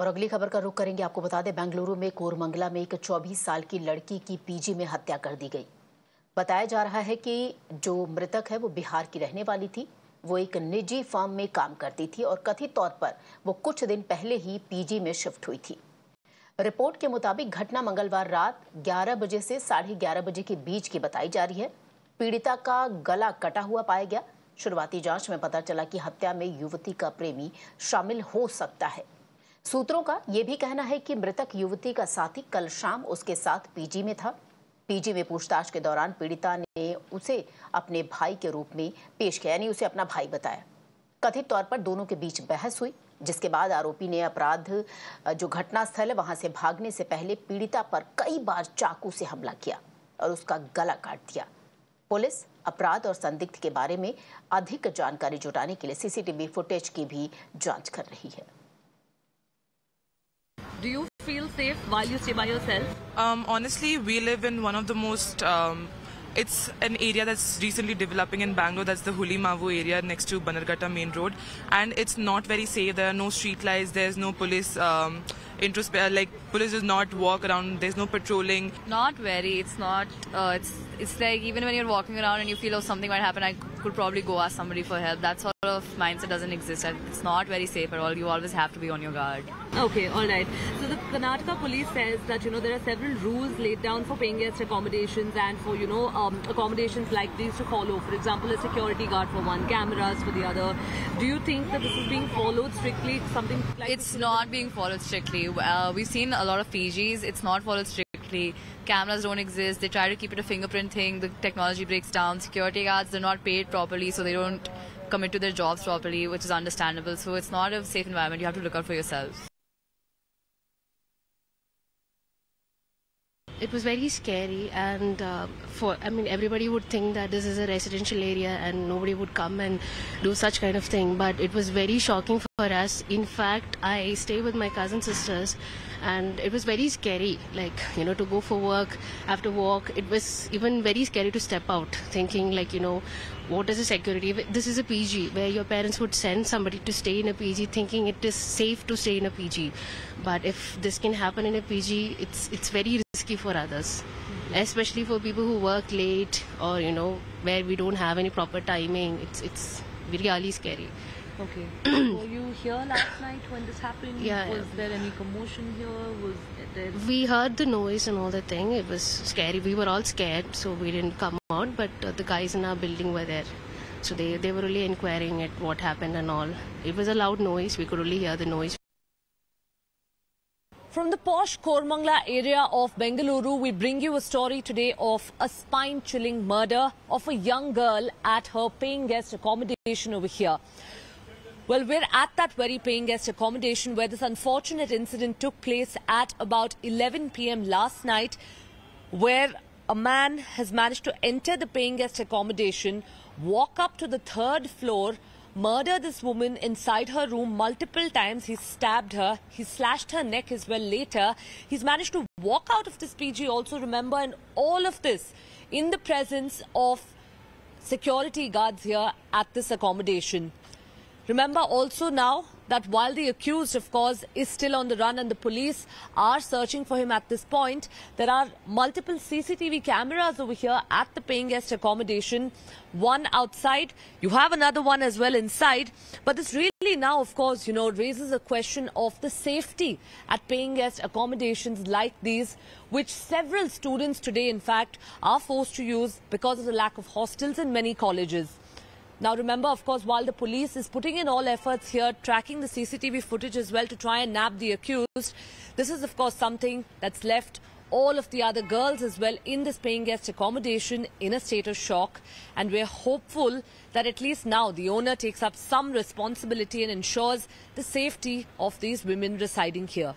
और अगली खबर का रुख करेंगे। आपको बता दें, बेंगलुरु में कोरमंगला में एक 24 साल की लड़की की पीजी में हत्या कर दी गई। बताया जा रहा है कि जो मृतक है वो बिहार की रहने वाली थी। वो एक निजी फर्म में काम करती थी और कथित तौर पर वो कुछ दिन पहले ही पीजी में शिफ्ट हुई थी। रिपोर्ट के मुताबिक घटना मंगलवार रात 11 बजे से 11:30 बजे के बीच की बताई जा रही है। पीड़िता का गला कटा हुआ पाया गया। शुरुआती जांच में पता चला कि हत्या में युवती का प्रेमी शामिल हो सकता है। सूत्रों का यह भी कहना है कि मृतक युवती का साथी कल शाम उसके साथ पीजी में था। पीजी में पूछताछ के दौरान पीड़िता ने उसे अपने भाई के रूप में पेश किया, यानी उसे अपना भाई बताया। कथित तौर पर दोनों के बीच बहस हुई, जिसके बाद आरोपी ने अपराध जो घटनास्थल है वहां से भागने से पहले पीड़िता पर कई बार चाकू से हमला किया और उसका गला काट दिया। पुलिस अपराध और संदिग्ध के बारे में अधिक जानकारी जुटाने के लिए सीसीटीवी फुटेज की भी जांच कर रही है। Do you feel safe while you stay by yourself? Honestly, we live in one of the most, it's an area that's recently developing in Bangalore. That's the Huli Mavu area next to Bannerghatta main road. And it's not very safe. There are no street lights. There's no police, police does not walk around. There's no patrolling. Not very. It's not, it's like even when you're walking around and you feel, oh, something might happen, I could probably go ask somebody for help. That sort of mindset doesn't exist. It's not very safe at all. You always have to be on your guard. Okay, all right. So the Karnataka police says that, there are several rules laid down for paying guest accommodations and for, accommodations like these to follow. For example, a security guard for one, cameras for the other. Do you think that this is being followed strictly? Something like it's not being followed strictly. We've seen a lot of PGs. It's not followed strictly. Cameras don't exist. They try to keep it a fingerprint thing. The technology breaks down. Security guards, they're not paid properly, so they don't commit to their jobs properly, which is understandable. So it's not a safe environment. You have to look out for yourselves. It was very scary, and everybody would think that this is a residential area and nobody would come and do such kind of thing. But it was very shocking for us. In fact, I stay with my cousin sisters, and it was very scary. To go for work, after work, it was even very scary to step out, thinking what is the security? This is a PG where your parents would send somebody to stay in a PG, thinking it is safe to stay in a PG. But if this can happen in a PG, it's very risky for others, especially for people who work late or where we don't have any proper timing. It's really scary. Okay. Were you here last night when this happened? Yeah. Was there any commotion here? We heard the noise and all the thing. It was scary. We were all scared, so we didn't come out. But the guys in our building were there, so they were really inquiring at what happened and all. It was a loud noise. We could only hear the noise. From the posh Koramangala area of Bengaluru, we bring you a story today of a spine-chilling murder of a young girl at her paying guest accommodation over here. Well, we're at that very paying guest accommodation where this unfortunate incident took place at about 11 p.m. last night, where a man has managed to enter the paying guest accommodation, walk up to the third floor, murder this woman inside her room multiple times. He stabbed her. He slashed her neck as well later. He's managed to walk out of this PG also, remember, and all of this in the presence of security guards here at this accommodation. Remember also now that while the accused, of course, is still on the run and the police are searching for him at this point, there are multiple CCTV cameras over here at the paying guest accommodation. One outside, you have another one as well inside. But this really now, of course, raises a question of the safety at paying guest accommodations like these, which several students today, in fact, are forced to use because of the lack of hostels in many colleges. Now remember, of course, while the police is putting in all efforts here, tracking the CCTV footage as well to try and nab the accused, this is, of course, something that's left all of the other girls as well in this paying guest accommodation in a state of shock. And we're hopeful that at least now the owner takes up some responsibility and ensures the safety of these women residing here.